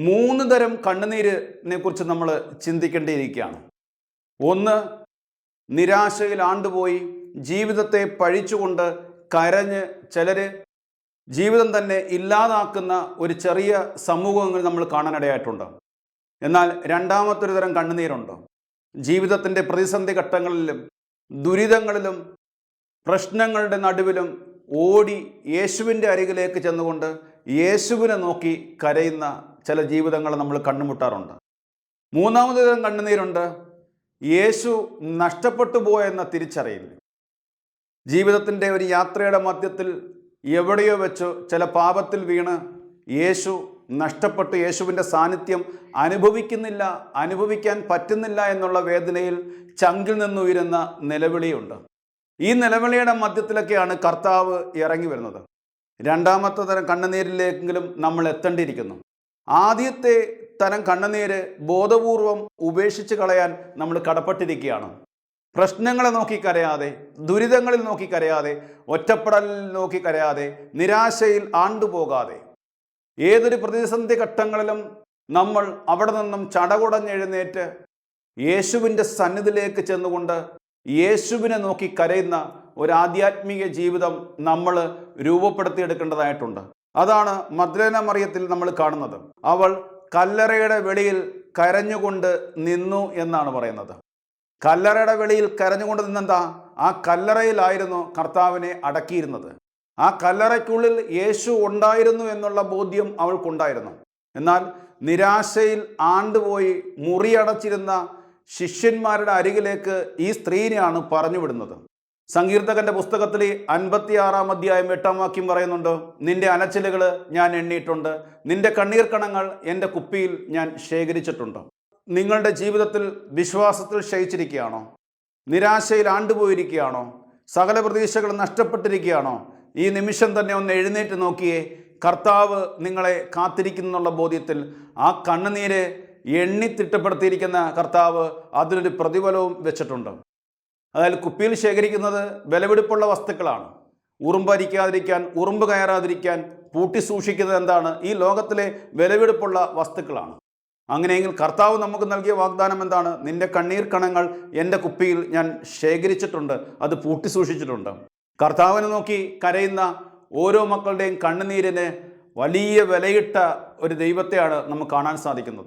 മൂന്ന് തരം കണ്ണുനീരിനെ കുറിച്ച് നമ്മൾ ചിന്തിക്കേണ്ടിയിരിക്കുകയാണ്. ഒന്ന്, നിരാശയിൽ ആണ്ടുപോയി ജീവിതത്തെ പഴിച്ചുകൊണ്ട് കരഞ്ഞ് ചിലർ ജീവിതം തന്നെ ഇല്ലാതാക്കുന്ന ഒരു ചെറിയ സമൂഹങ്ങൾ നമ്മൾ കാണാനിടയായിട്ടുണ്ട്. എന്നാൽ രണ്ടാമത്തൊരു തരം കണ്ണുനീരുണ്ട്. ജീവിതത്തിൻ്റെ പ്രതിസന്ധി ഘട്ടങ്ങളിലും ദുരിതങ്ങളിലും പ്രശ്നങ്ങളുടെ നടുവിലും ഓടി യേശുവിൻ്റെ അരികിലേക്ക് ചെന്നുകൊണ്ട് യേശുവിനെ നോക്കി കരയുന്ന ചില ജീവിതങ്ങൾ നമ്മൾ കണ്ടുമുട്ടാറുണ്ട്. മൂന്നാമത് തരം കണ്ണുനീരുണ്ട്, യേശു നഷ്ടപ്പെട്ടു പോയെന്ന തിരിച്ചറിയിൽ. ജീവിതത്തിൻ്റെ ഒരു യാത്രയുടെ മധ്യത്തിൽ എവിടെയോ വെച്ച് ചില പാപത്തിൽ വീണ് യേശു നഷ്ടപ്പെട്ട് യേശുവിൻ്റെ സാന്നിധ്യം അനുഭവിക്കാൻ പറ്റുന്നില്ല എന്നുള്ള വേദനയിൽ ചങ്കിൽ നിന്നുയരുന്ന നിലവിളിയുണ്ട്. ഈ നിലവിളിയുടെ മധ്യത്തിലൊക്കെയാണ് കർത്താവ് ഇറങ്ങി വരുന്നത്. രണ്ടാമത്തെ തരം കണ്ണുനീരിലേക്കെങ്കിലും നമ്മൾ എത്തേണ്ടിയിരിക്കുന്നു. ആദ്യത്തെ തരം കണ്ണുനീര് ബോധപൂർവം ഉപേക്ഷിച്ച് കളയാൻ നമ്മൾ കടപ്പെട്ടിരിക്കുകയാണ്. പ്രശ്നങ്ങളെ നോക്കി കരയാതെ, ദുരിതങ്ങളിൽ നോക്കി കരയാതെ, ഒറ്റപ്പെടലിൽ നോക്കി കരയാതെ, നിരാശയിൽ ആണ്ടുപോകാതെ, ഏതൊരു പ്രതിസന്ധി ഘട്ടങ്ങളിലും നമ്മൾ അവിടെ നിന്നും ചടകുടഞ്ഞെഴുന്നേറ്റ് യേശുവിൻ്റെ സന്നിധിയിലേക്ക് ചെന്നുകൊണ്ട് യേശുവിനെ നോക്കി കരയുന്ന ഒരു ആധ്യാത്മിക ജീവിതം നമ്മൾ രൂപപ്പെടുത്തിയെടുക്കേണ്ടതായിട്ടുണ്ട്. അതാണ് മഗ്ദലേന മറിയത്തിൽ നമ്മൾ കാണുന്നത്. അവൾ കല്ലറയുടെ വെളിയിൽ കരഞ്ഞുകൊണ്ട് നിന്നു എന്നാണ് പറയുന്നത്. കല്ലറയുടെ വെളിയിൽ കരഞ്ഞുകൊണ്ട് നിന്നെന്താ? ആ കല്ലറയിലായിരുന്നു കർത്താവിനെ അടക്കിയിരുന്നത്. ആ കല്ലറയ്ക്കുള്ളിൽ യേശു ഉണ്ടായിരുന്നു എന്നുള്ള ബോധ്യം അവൾക്കുണ്ടായിരുന്നു. എന്നാൽ നിരാശയിൽ ആണ്ടുപോയി മുറിയടച്ചിരുന്ന ശിഷ്യന്മാരുടെ അരികിലേക്ക് ഈ സ്ത്രീനെയാണ് പറഞ്ഞുവിടുന്നത്. സങ്കീർത്തകന്റെ പുസ്തകത്തിൽ 56-ാം അധ്യായം 8-ാം വാക്യം പറയുന്നുണ്ട്, നിന്റെ അനച്ചിലുകൾ ഞാൻ എണ്ണിയിട്ടുണ്ട്, നിന്റെ കണ്ണീർ കണങ്ങൾ എൻ്റെ കുപ്പിയിൽ ഞാൻ ശേഖരിച്ചിട്ടുണ്ട്. നിങ്ങളുടെ ജീവിതത്തിൽ വിശ്വാസത്തിൽ ക്ഷയിച്ചിരിക്കുകയാണോ? നിരാശയിൽ ആണ്ടുപോയിരിക്കുകയാണോ? സകല പ്രതീക്ഷകൾ നഷ്ടപ്പെട്ടിരിക്കുകയാണോ? ഈ നിമിഷം തന്നെ ഒന്ന് എഴുന്നേറ്റ് നോക്കിയേ. കർത്താവ് നിങ്ങളെ കാത്തിരിക്കുന്നുള്ള ബോധ്യത്തിൽ ആ കണ്ണുനീര് എണ്ണിത്തിട്ടപ്പെടുത്തിയിരിക്കുന്ന കർത്താവ് അതിനൊരു പ്രതിഫലവും വെച്ചിട്ടുണ്ട്. അതായത് കുപ്പിയിൽ ശേഖരിക്കുന്നത് വിലപിടിപ്പുള്ള വസ്തുക്കളാണ്. ഉറുമ്പരിക്കാതിരിക്കാൻ, ഉറുമ്പ് കയറാതിരിക്കാൻ പൂട്ടി സൂക്ഷിക്കുന്നത് എന്താണ്? ഈ ലോകത്തിലെ വിലപിടിപ്പുള്ള വസ്തുക്കളാണ്. അങ്ങനെയെങ്കിൽ കർത്താവ് നമുക്ക് നൽകിയ വാഗ്ദാനം എന്താണ്? നിന്റെ കണ്ണീർ കണങ്ങൾ എൻ്റെ കുപ്പിയിൽ ഞാൻ ശേഖരിച്ചിട്ടുണ്ട്, അത് പൂട്ടി സൂക്ഷിച്ചിട്ടുണ്ട്. കർത്താവിനെ നോക്കി കരയുന്ന ഓരോ മക്കളുടെയും കണ്ണുനീരിന് വലിയ വിലയിട്ട ഒരു ദൈവത്തെയാണ് നമുക്ക് കാണാൻ സാധിക്കുന്നത്.